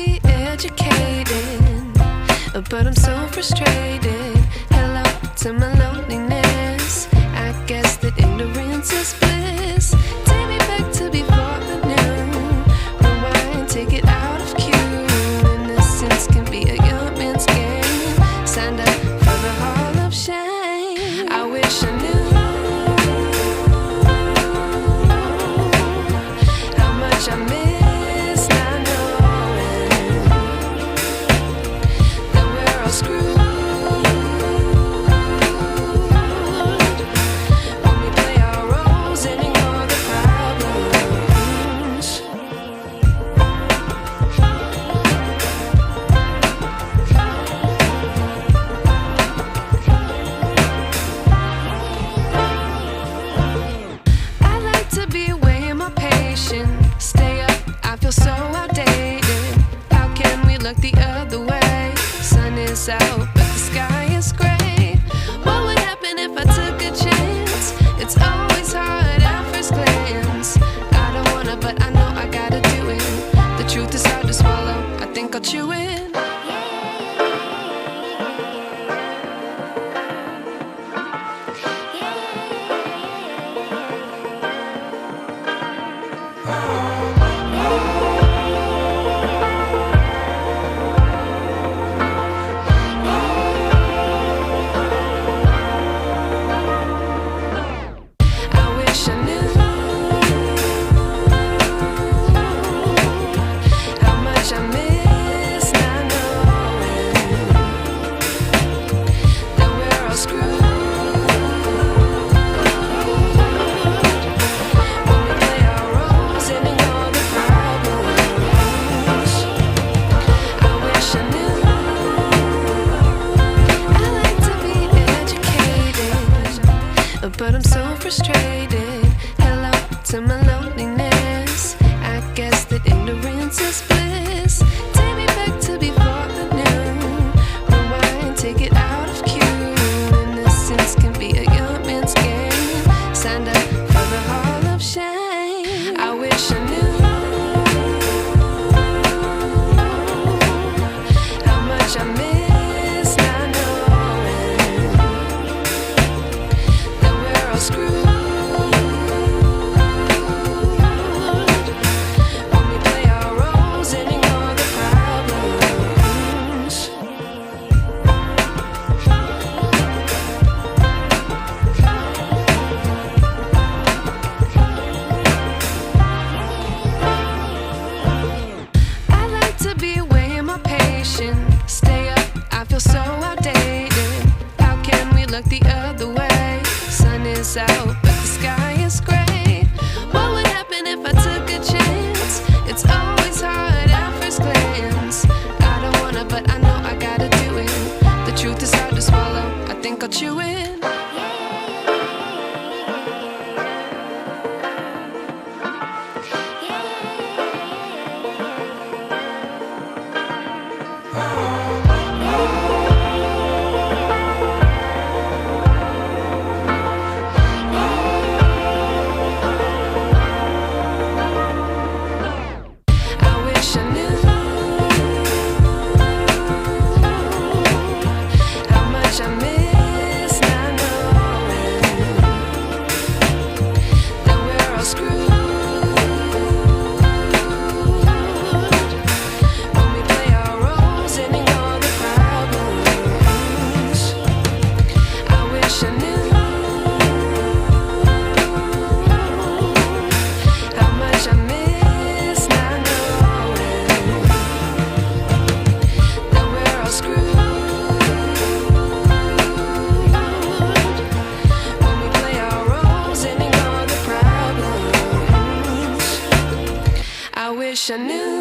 be educated, but I'm so frustrated. Hello to my loneliness. I guess that ignorance is bliss. Take me back to before I knew. Rewind, take it out of cue. Innocence can be a young man's game. Signed up for the hall of shame. I wish I knew how much I miss not knowing that we're all screwed. Stay up, I feel so outdated. How can we look the other way? Sun is out, but the sky is gray. What would happen if I took a chance? It's always hard at first glance. I don't wanna, but I know I gotta do it. The truth is hard to swallow, I think I'll chew it. But I'm so frustrated. Hello to my loneliness. I guess that ignorance is bliss. Take me back to before I knew. Rewind, take it out of cue. Innocence can be a young man's game. Signed up for the hall of shame. I wish I knew how much I miss not knowing that we're all screwed. When we play our roles and ignore the problems. I like to be away in my patience. Stay up, I feel so outdated. How can we look the other way? Sun is out, but the sky is gray. What would happen if I took a chance? It's always hard at first glance. I don't wanna, but I know I gotta do it. The truth is hard to swallow, I think I'll chew it. I wish I knew how much I miss not knowing that we're all screwed. When we play our roles and ignore the problems. I wish I knew how much I miss not knowing that we're all screwed. When we play our roles and ignore the problems. I wish I knew